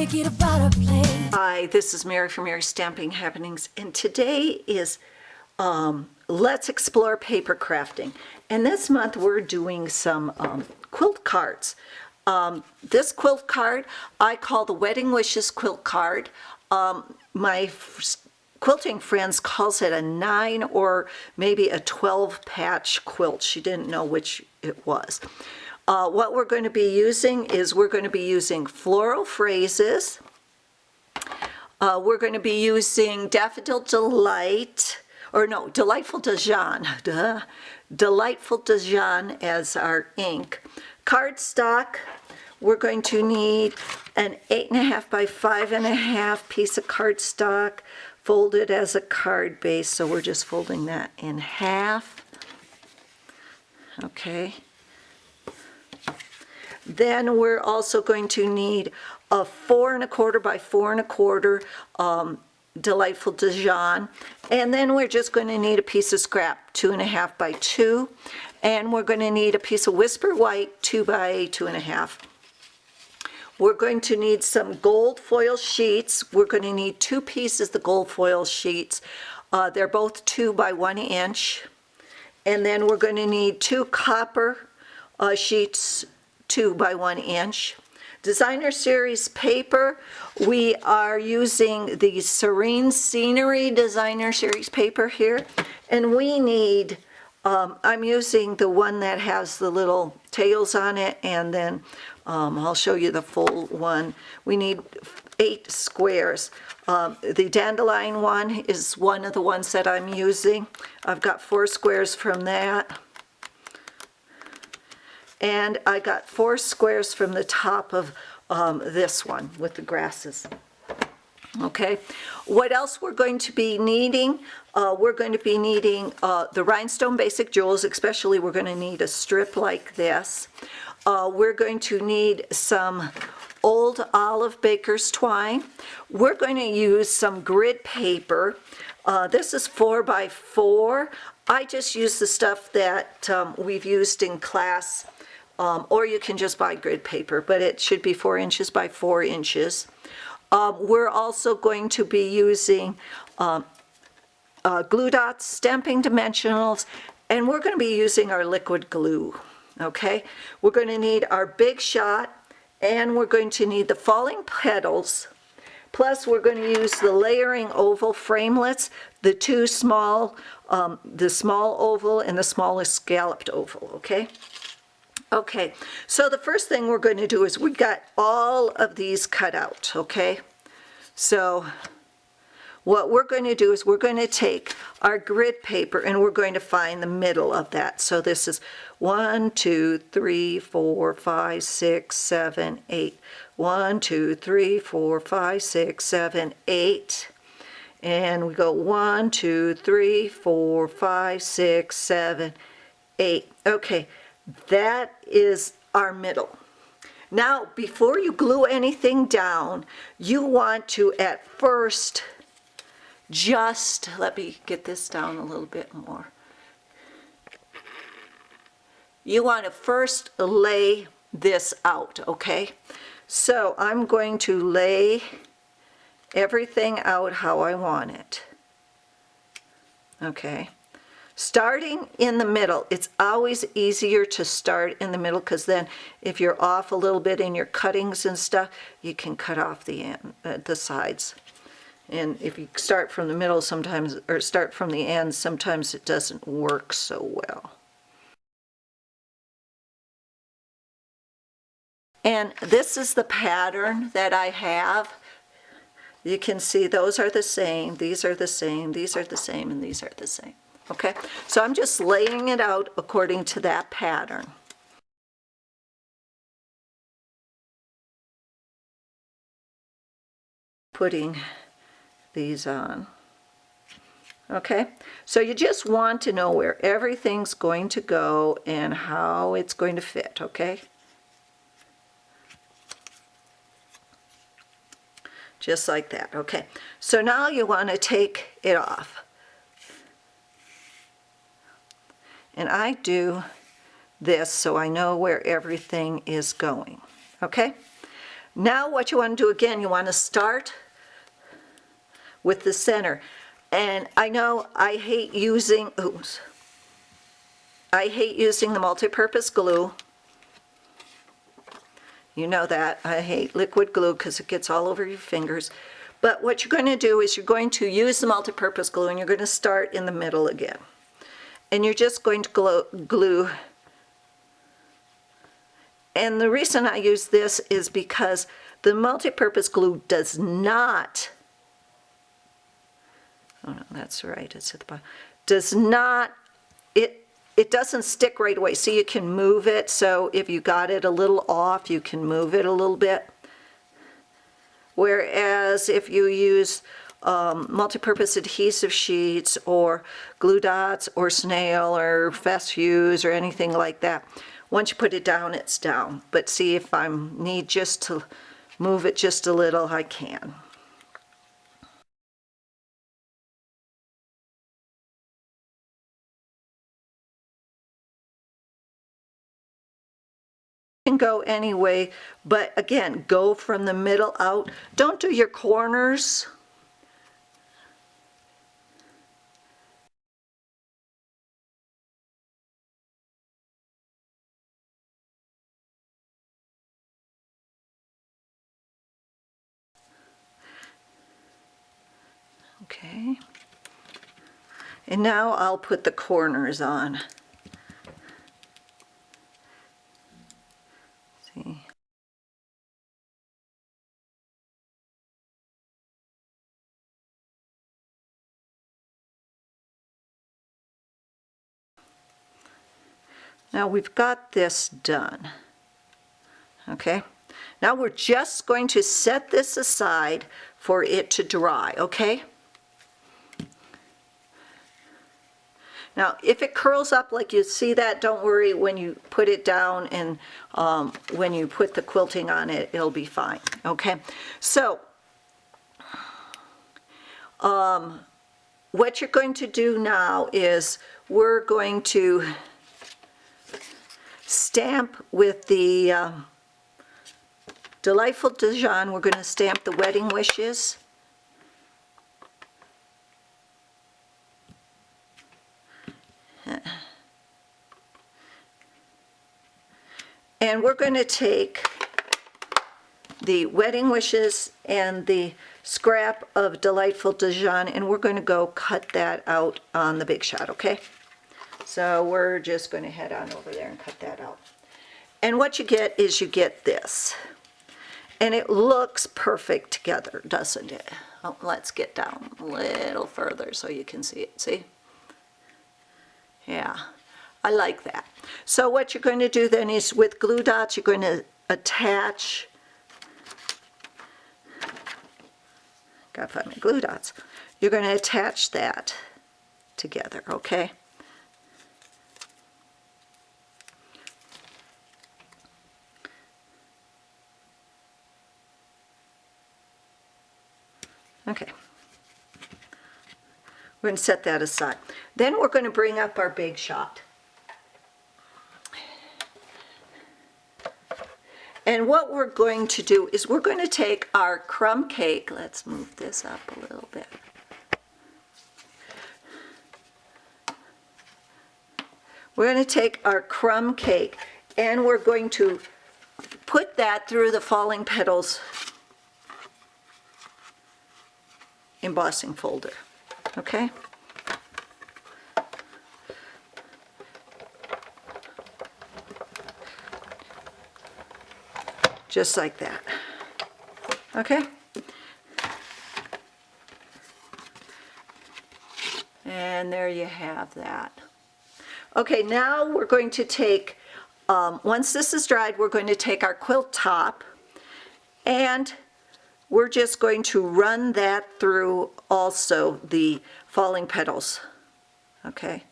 make it a better place. Hi, this is Mary from Mary's Stamping Happenings, and today is Let's Explore Paper Crafting. And this month we're doing some quilt cards. This quilt card I call the Wedding Wishes quilt card. My quilting friends calls it a 9 or maybe a 12 patch quilt. She didn't know which it was. What we're going to be using is we're going to be using floral phrases. We're going to be using Daffodil Delight, or no, Delightful Dijon, Delightful Dijon as our ink. Cardstock, we're going to need an 8.5 by 5.5 piece of cardstock folded as a card base, so we're just folding that in half. Okay. Then we're also going to need a 4.25 by 4.25 Delightful Dijon, and then we're just going to need a piece of scrap 2.5 by 2, and we're going to need a piece of Whisper White 2 by 2.5. We're going to need some gold foil sheets. We're going to need 2 pieces of the gold foil sheets. They're both 2 by 1 inch, and then we're going to need 2 copper sheets 2 by 1 inch. Designer Series paper, we are using the Serene Scenery Designer Series paper here, and we need, I'm using the one that has the little tails on it, and then I'll show you the full one. We need 8 squares. The dandelion one is one of the ones that I'm using. I've got 4 squares from that. And I got 4 squares from the top of this one with the grasses. Okay, what else we're going to be needing? We're going to be needing the rhinestone basic jewels, especially we're going to need a strip like this. We're going to need some old olive baker's twine. We're going to use some grid paper. This is 4 by 4. I just use the stuff that we've used in class. Or you can just buy grid paper, but it should be 4 inches by 4 inches. We're also going to be using glue dots, stamping dimensionals, and we're going to be using our liquid glue, okay? We're going to need our Big Shot, and we're going to need the falling petals, plus we're going to use the layering oval framelets, the 2 small, the small oval and the smallest scalloped oval, okay? Okay, so the first thing we're going to do is we got all of these cut out, okay? So what we're going to do is we're going to take our grid paper and we're going to find the middle of that. So this is 1, 2, 3, 4, 5, 6, 7, 8. 1, 2, 3, 4, 5, 6, 7, 8. And we go 1, 2, 3, 4, 5, 6, 7, 8. Okay. That is our middle. Now, before you glue anything down, you want to at first just, let me get this down a little bit more. You want to first lay this out, okay? So I'm going to lay everything out how I want it. Okay. Starting in the middle, it's always easier to start in the middle because then if you're off a little bit in your cuttings and stuff, you can cut off the end, the sides. And if you start from the middle sometimes, or start from the end, sometimes it doesn't work so well. And this is the pattern that I have. You can see those are the same, these are the same, these are the same, and these are the same. Okay, so I'm just laying it out according to that pattern. Putting these on. Okay, so you just want to know where everything's going to go and how it's going to fit, okay? Just like that, okay. So now you want to take it off. And I do this so I know where everything is going, okay? Now what you want to do again, you want to start with the center. And I know I hate using, I hate using the multi-purpose glue. You know that. I hate liquid glue because it gets all over your fingers. But what you're going to do is you're going to use the multi-purpose glue and you're going to start in the middle again. And you're just going to glue. And the reason I use this is because the multi-purpose glue does not, oh no, that's right, it's at the bottom, does not, it doesn't stick right away, so you can move it. So if you got it a little off, you can move it a little bit. Whereas if you use multi-purpose adhesive sheets or glue dots or snail or fast fuse or anything like that, once you put it down, it's down. But see, if I need just to move it just a little, I can. Can go anyway, but again, go from the middle out. Don't do your corners. Okay. And now I'll put the corners on. See. Now we've got this done. Okay. Now we're just going to set this aside for it to dry, okay? Now, if it curls up like you see that, don't worry. When you put it down and when you put the quilting on it, it'll be fine, okay? So, what you're going to do now is we're going to stamp with the Delightful Dijon. We're going to stamp the wedding wishes. And we're going to take the wedding wishes and the scrap of Delightful Dijon, and we're going to go cut that out on the big shot, okay? So we're just going to head on over there and cut that out. And what you get is you get this. And it looks perfect together, doesn't it? Oh, let's get down a little further so you can see it. See? Yeah, I like that. So what you're going to do then is with glue dots, you're going to attach, gotta find my glue dots. You're going to attach that together, okay? Okay. We're going to set that aside. Then we're going to bring up our big shot. And what we're going to do is we're going to take our crumb cake. Let's move this up a little bit. We're going to take our crumb cake and we're going to put that through the Falling Petals embossing folder, okay? Just like that, okay? And there you have that. Okay, now we're going to take, once this is dried, we're going to take our quilt top and we're just going to run that through also the Falling Petals, okay?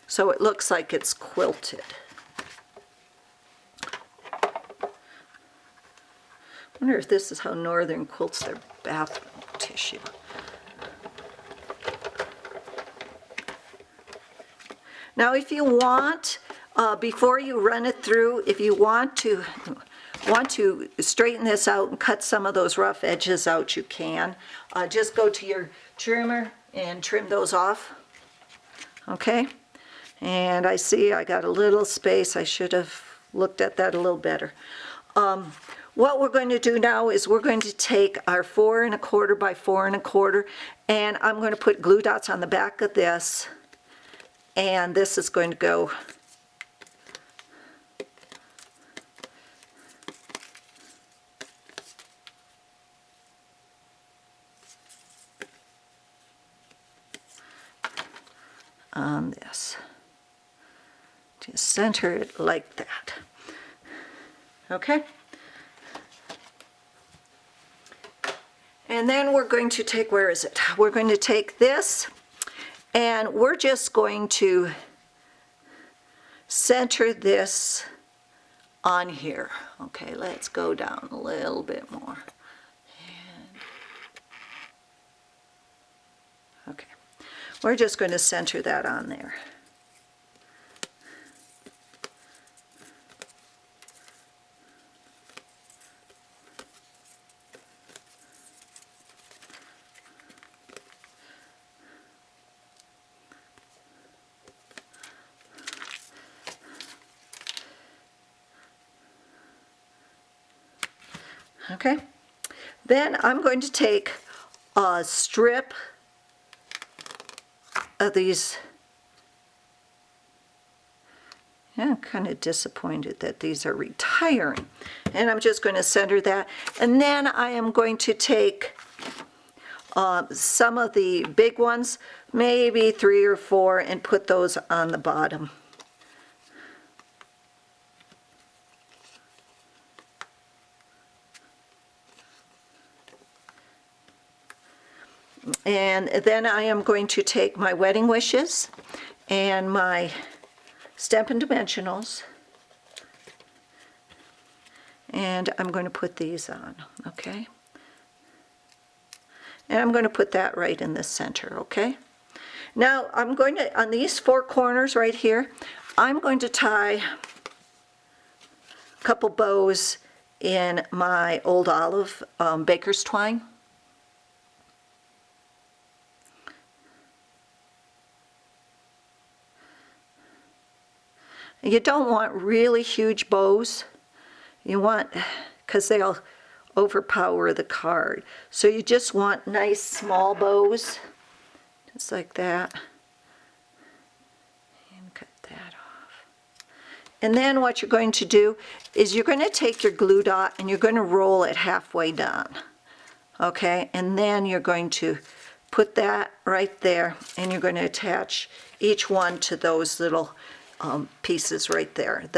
So it looks like it's quilted. I wonder if this is how Northern quilts their bathroom tissue. Now if you want, before you run it through, if you want to want to straighten this out and cut some of those rough edges out, you can. Just go to your trimmer and trim those off, okay? And I see I got a little space. I should have looked at that a little better. What we're going to do now is we're going to take our 4 1/4 by 4 1/4, and I'm going to put glue dots on the back of this, and this is going to go on this. Just center it like that. Okay? And then we're going to take, where is it? We're going to take this, and we're just going to center this on here. Okay, let's go down a little bit more. Okay, we're just going to center that on there. Okay, then I'm going to take a strip of these. Yeah, I'm kind of disappointed that these are retiring. And I'm just going to center that. And then I am going to take some of the big ones, maybe 3 or 4, and put those on the bottom. And then I am going to take my wedding wishes and my Stampin' Dimensionals, and I'm going to put these on, okay? And I'm going to put that right in the center, okay? Now I'm going to, on these 4 corners right here, I'm going to tie a couple bows in my old olive baker's twine. You don't want really huge bows. You want, because they'll overpower the card. So you just want nice small bows, just like that. And cut that off. And then what you're going to do is you're going to take your glue dot and you're going to roll it halfway down. Okay, and then you're going to put that right there, and you're going to attach each one to those little pieces right there,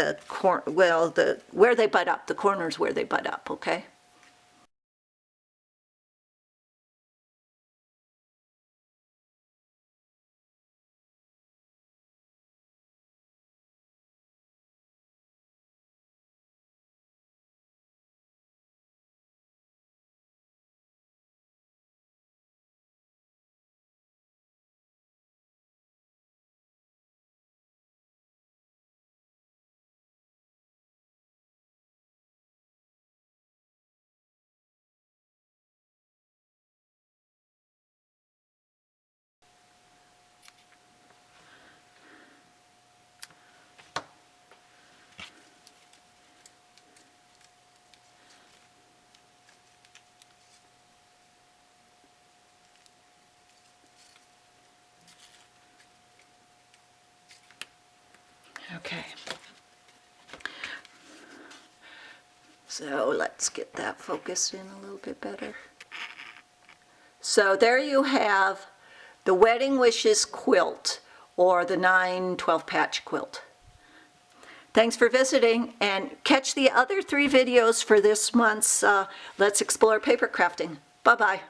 where they butt up, the corners where they butt up, okay? Okay. So let's get that focused in a little bit better. So there you have the Wedding Wishes quilt, or the 9/12 patch quilt. Thanks for visiting, and catch the other 3 videos for this month's Let's Explore Paper Crafting. Bye-bye.